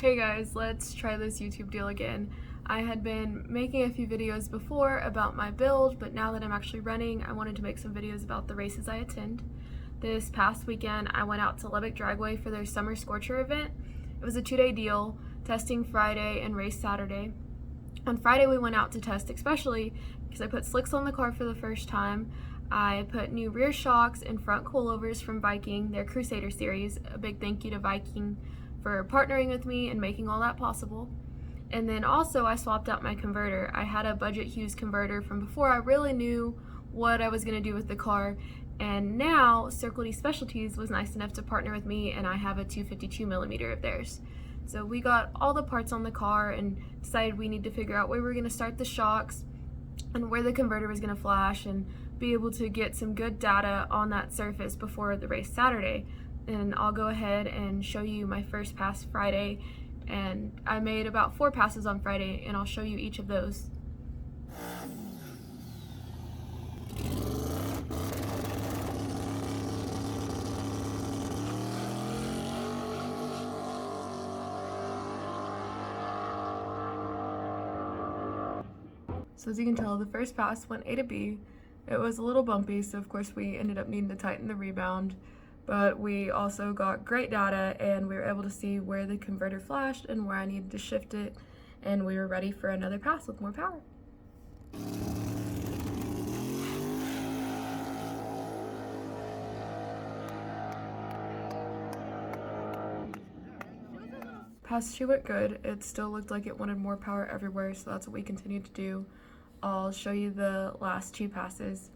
Hey guys, let's try this YouTube deal again. I had been making a few videos before about my build, but now that I'm actually running, I wanted to make some videos about the races I attend. This past weekend, I went out to Lubbock Dragway for their Summer Scorcher event. It was a 2-day deal, testing Friday and race Saturday. On Friday, we went out to test especially because I put slicks on the car for the first time. I put new rear shocks and front coilovers from Viking, their Crusader series. A big thank you to Viking for partnering with me and making all that possible. And then also I swapped out my converter. I had a budget Hughes converter from before I really knew what I was going to do with the car, and now D Specialties was nice enough to partner with me, and I have a 252mm of theirs. So we got all the parts on the car and decided we need to figure out where we were going to start the shocks and where the converter was going to flash and be able to get some good data on that surface before the race Saturday. And I'll go ahead and show you my first pass Friday, and I made about 4 passes on Friday, and I'll show you each of those. So as you can tell, the first pass went A to B. It was a little bumpy, so of course we ended up needing to tighten the rebound, but we also got great data and we were able to see where the converter flashed and where I needed to shift it, and we were ready for another pass with more power. Pass 2 went good. It still looked like it wanted more power everywhere, so that's what we continued to do. I'll show you the last 2 passes.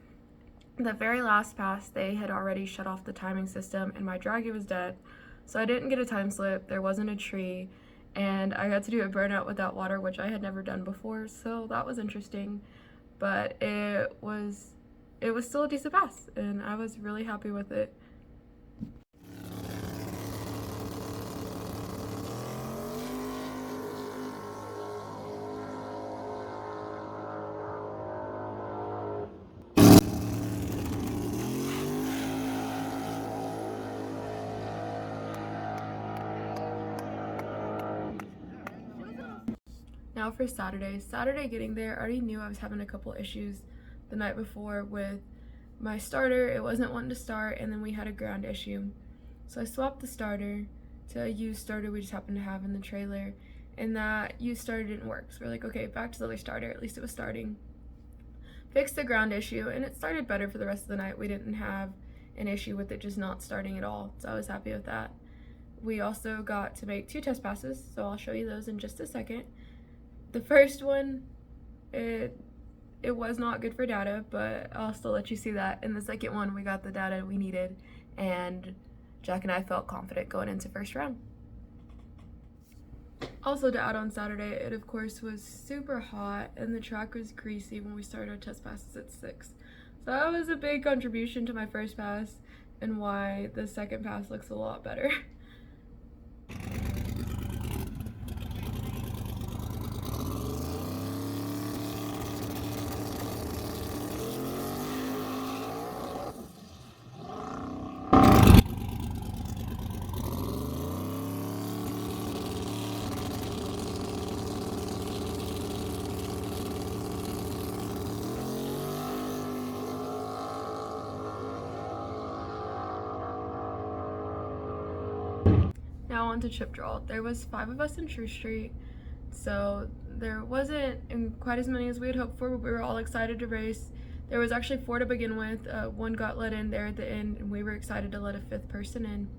The very last pass, they had already shut off the timing system and my Dragway was dead, so I didn't get a time slip, there wasn't a tree, and I got to do a burnout without water, which I had never done before, so that was interesting. But it was still a decent pass, and I was really happy with it. Now for Saturday getting there, I already knew I was having a couple issues the night before with my starter. It wasn't wanting to start, and then we had a ground issue. So I swapped the starter to a used starter we just happened to have in the trailer, and that used starter didn't work. So we're like, okay, back to the other starter, at least it was starting. Fixed the ground issue, and it started better for the rest of the night. We didn't have an issue with it just not starting at all, so I was happy with that. We also got to make 2 test passes, so I'll show you those in just a second. The first one, it was not good for data, but I'll still let you see that. In the second one, we got the data we needed, and Jack and I felt confident going into first round. Also to add on Saturday, it of course was super hot and the track was greasy when we started our test passes at 6. So that was a big contribution to my first pass and why the second pass looks a lot better. Now on to chip draw. There was 5 of us in True Street, so there wasn't quite as many as we had hoped for, but we were all excited to race. There was actually 4 to begin with. 1 got let in there at the end, and we were excited to let a 5th person in.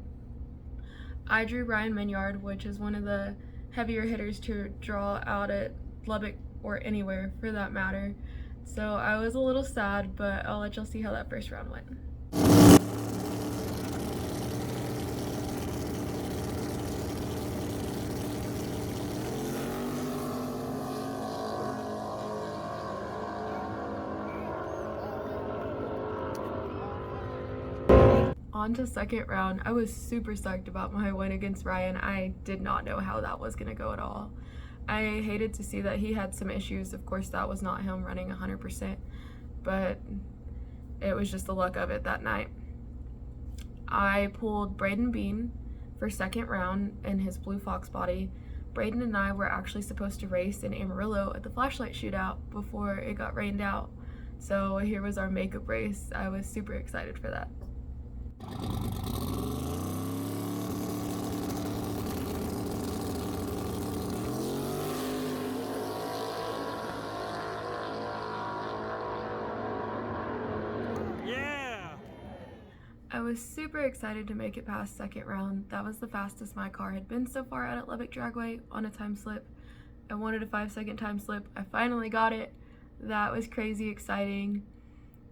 I drew Ryan Minyard, which is one of the heavier hitters to draw out at Lubbock or anywhere for that matter. So I was a little sad, but I'll let y'all see how that first round went. On to second round. I was super psyched about my win against Ryan. I did not know how that was gonna go at all. I hated to see that he had some issues. Of course, that was not him running 100%, but it was just the luck of it that night. I pulled Braden Bean for second round in his Blue Fox body. Braden and I were actually supposed to race in Amarillo at the flashlight shootout before it got rained out. So here was our makeup race. I was super excited for that. I was super excited to make it past second round. That was the fastest my car had been so far out at Lubbock Dragway on a time slip. I wanted a 5-second time slip. I finally got it. That was crazy exciting.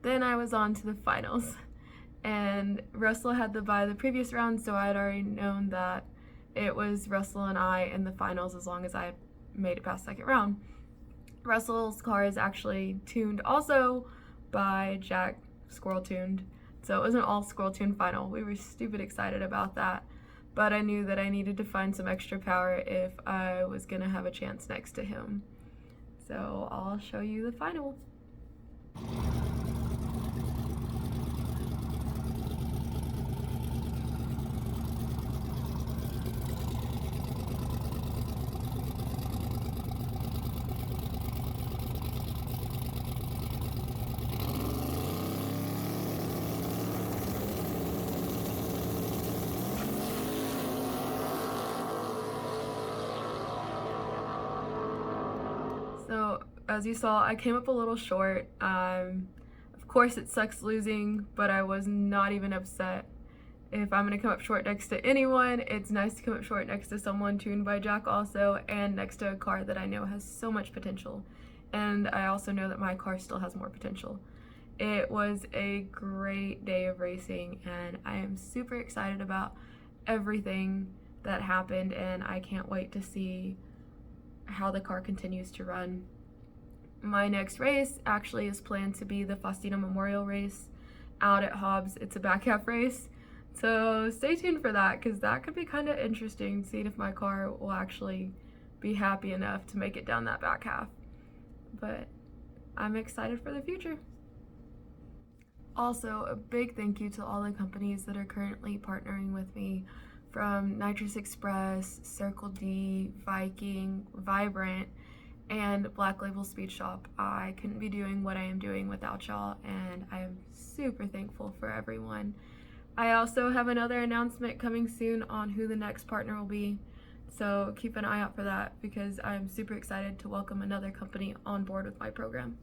Then I was on to the finals. And Russell had the bye the previous round, so I had already known that it was Russell and I in the finals as long as I made it past second round. Russell's car is actually tuned also by Jack, Squirrel Tuned. So it was an all Squirrel Tune final. We were stupid excited about that, but I knew that I needed to find some extra power if I was gonna have a chance next to him. So I'll show you the final. So as you saw, I came up a little short. Of course it sucks losing, but I was not even upset. If I'm gonna come up short next to anyone, it's nice to come up short next to someone tuned by Jack also, and next to a car that I know has so much potential. And I also know that my car still has more potential. It was a great day of racing, and I am super excited about everything that happened, and I can't wait to see how the car continues to run. My next race actually is planned to be the Faustino Memorial race out at Hobbs. It's a back half race, so stay tuned for that because that could be kind of interesting, seeing if my car will actually be happy enough to make it down that back half. But I'm excited for the future. Also, a big thank you to all the companies that are currently partnering with me, from Nitrous Express, Circle D, Viking, Vibrant, and Black Label Speed Shop. I couldn't be doing what I am doing without y'all, and I am super thankful for everyone. I also have another announcement coming soon on who the next partner will be, so keep an eye out for that because I'm super excited to welcome another company on board with my program.